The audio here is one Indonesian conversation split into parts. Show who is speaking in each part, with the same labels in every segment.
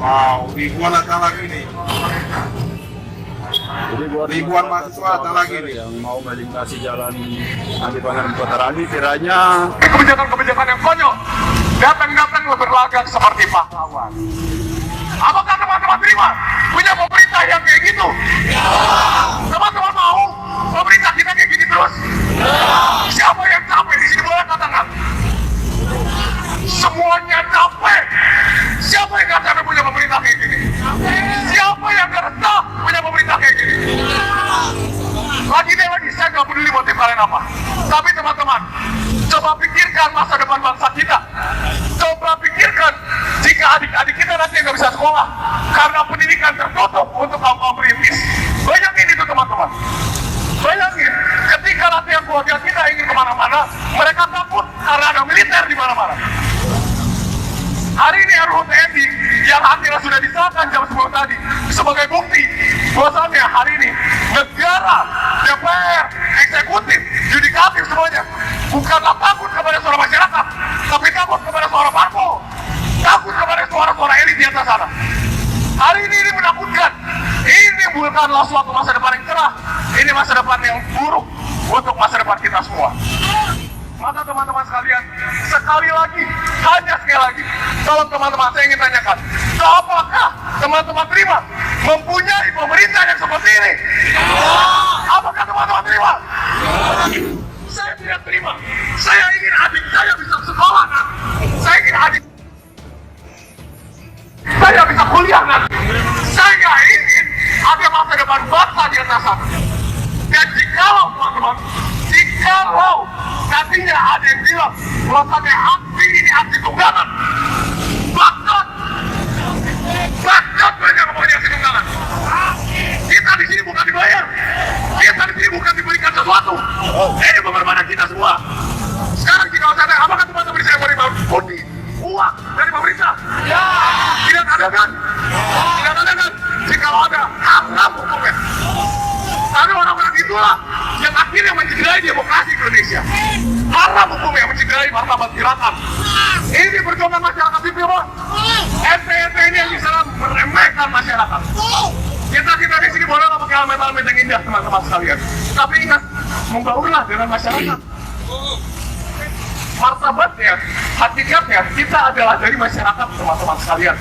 Speaker 1: Wow, ribuan datang lagi nih.
Speaker 2: Jadi buat
Speaker 1: Ribuan mahasiswa datang lagi nih
Speaker 2: yang mau melintasi jalan Andi Pangerang Kota Rani, kiranya
Speaker 3: kebijakan-kebijakan yang konyol datang berlagak seperti pahlawan. Apakah teman-teman terima punya pemerintah yang kayak gitu? Teman-teman mau pemerintah kita kayak gini terus? Siapa yang capek di sini, boleh katakan? Semuanya capek. Siapa yang gak capek punya pemerintah kayak gini? Siapa yang gak resah punya pemerintah kayak gini? Lagi saya gak peduli motif kalian apa. Tapi teman-teman, coba pikirkan masa depan bangsa kita. Coba pikirkan jika adik-adik kita nanti gak bisa sekolah karena pendidikan tertutup untuk kaum perintis. Bayangin itu teman-teman. Bayangin ketika nanti yang keluarga kita ingin kemana-mana, mereka takut karena ada militer di mana-mana. Hari ini RUU TNI yang akhirnya sudah disahkan jam 10 tadi sebagai bukti bahwasannya hari ini negara, DPR, eksekutif, yudikatif semuanya bukanlah takut kepada suara masyarakat, tapi takut kepada suara parpol, takut kepada suara-suara elit di atas sana. Hari ini menakutkan. Ini bukanlah suatu masa depan yang cerah. Ini masa depan yang buruk untuk masa depan kita semua. Maka teman-teman sekalian, sekali lagi, hanya sekali lagi, tolong teman-teman, saya ingin tanyakan, apakah teman-teman terima mempunyai pemerintah yang seperti ini? Apakah teman-teman terima? Saya tidak terima. Saya ingin adik saya bisa sekolah nanti. Saya ingin adik saya bisa kuliah nanti. Saya ingin ada masa depan bangsa di atas sana. Dan jikalau teman-teman, jikalau nantinya ada yang bilang bahwasannya aksi ini aksi tunggangan, bahkan mereka ngomongin aksi tunggangan. Kita di sini bukan dibayar, kita di sini bukan diberikan sesuatu. Ini pengorbanan kita semua. Sekarang jikalau saya, apakah teman-teman bisa menerima budi uang dari pemerintah? Ya. Tidak ada kan? Tidak ada kan? Jikalau ada, haram hukumnya. Tapi orang-orang itulah yang akhirnya mencederai demokrasi Indonesia. Haram hukumnya mencederai martabat gerakan. Ini perjuangan masyarakat sipil, Bos. NTT ini yang bisa meremehkan masyarakat. Kita di sini bolehlah pakai helmet-helmet yang indah, teman-teman sekalian. Tapi ingat, membaurlah dengan masyarakat. Martabatnya, hakikatnya, kita adalah dari masyarakat, teman-teman sekalian.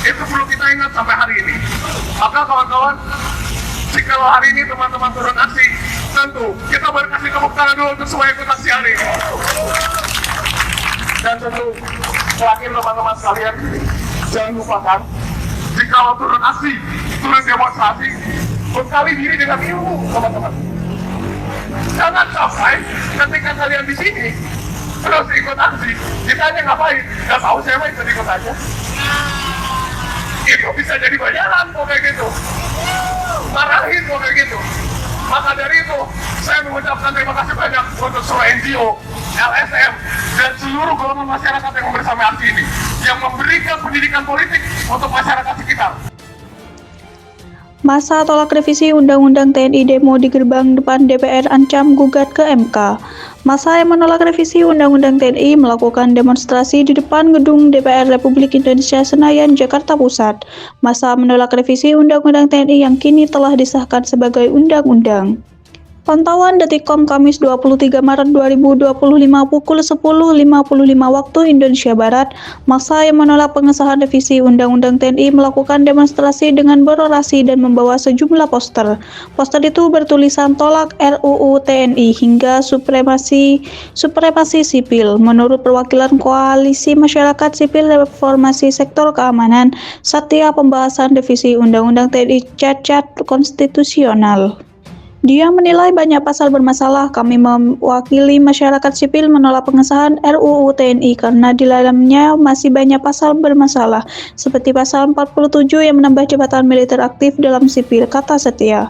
Speaker 3: Itu perlu kita ingat sampai hari ini. Maka kawan-kawan, jika hari ini teman-teman turun aksi, tentu kita berkasih tepuk tangan dulu untuk semua ikut aksi hari ini. Dan tentu, terakhir teman-teman sekalian, jangan lupakan, jika turun aksi, turun demonstrasi, bekali diri dengan ilmu, teman-teman. Jangan sampai ketika kalian di sini, terus ikut aksi, ditanya ngapain? Gak tahu, saya mau ikut aja. Itu bisa jadi bayaran kok kayak gitu. Marahin kok kayak gitu. Maka dari itu, saya mengucapkan terima kasih banyak untuk seluruh NGO, LSM, dan seluruh golongan masyarakat yang bersama aksi ini, yang memberikan pendidikan politik untuk masyarakat sekitar.
Speaker 4: Masa tolak revisi Undang-Undang TNI demo di gerbang depan DPR ancam gugat ke MK. Masa yang menolak revisi Undang-Undang TNI melakukan demonstrasi di depan gedung DPR Republik Indonesia Senayan, Jakarta Pusat. Masa menolak revisi Undang-Undang TNI yang kini telah disahkan sebagai undang-undang. Pantauan Detikcom Kamis 23 Maret 2025 pukul 10.55 waktu Indonesia Barat, massa yang menolak pengesahan revisi Undang-Undang TNI melakukan demonstrasi dengan berorasi dan membawa sejumlah poster. Poster itu bertulisan tolak RUU TNI hingga supremasi sipil. Menurut perwakilan Koalisi Masyarakat Sipil Reformasi Sektor Keamanan, setiap pembahasan revisi Undang-Undang TNI cacat konstitusional. Dia menilai banyak pasal bermasalah. Kami mewakili masyarakat sipil menolak pengesahan RUU TNI karena di dalamnya masih banyak pasal bermasalah, seperti pasal 47 yang menambah jabatan militer aktif dalam sipil, kata Setia.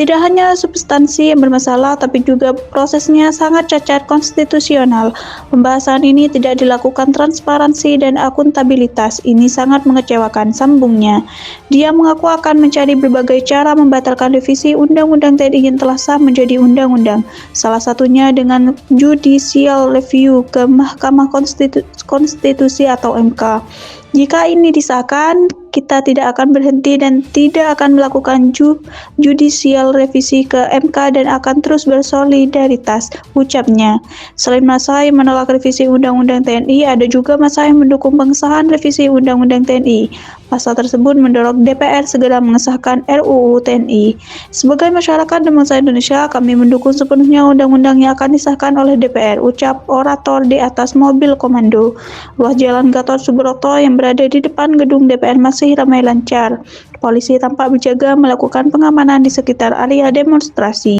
Speaker 4: Tidak hanya substansi yang bermasalah, tapi juga prosesnya sangat cacat konstitusional. Pembahasan ini tidak dilakukan transparansi dan akuntabilitas. Ini sangat mengecewakan, sambungnya. Dia mengaku akan mencari berbagai cara membatalkan revisi Undang-Undang TNI yang telah sah menjadi undang-undang, salah satunya dengan judicial review ke Mahkamah Konstitusi atau MK. Jika ini disahkan, kita tidak akan berhenti dan tidak akan melakukan judicial revisi ke MK dan akan terus bersolidaritas, ucapnya. Selain massa yang menolak revisi Undang-Undang TNI, ada juga massa yang mendukung pengesahan revisi Undang-Undang TNI. Massa tersebut mendorong DPR segera mengesahkan RUU TNI. Sebagai masyarakat dan bangsa Indonesia, kami mendukung sepenuhnya undang-undang yang akan disahkan oleh DPR, ucap orator di atas mobil komando. Ruas Jalan Gatot Subroto yang berada di depan gedung DPR masih ramai lancar. Polisi tampak berjaga melakukan pengamanan di sekitar area demonstrasi.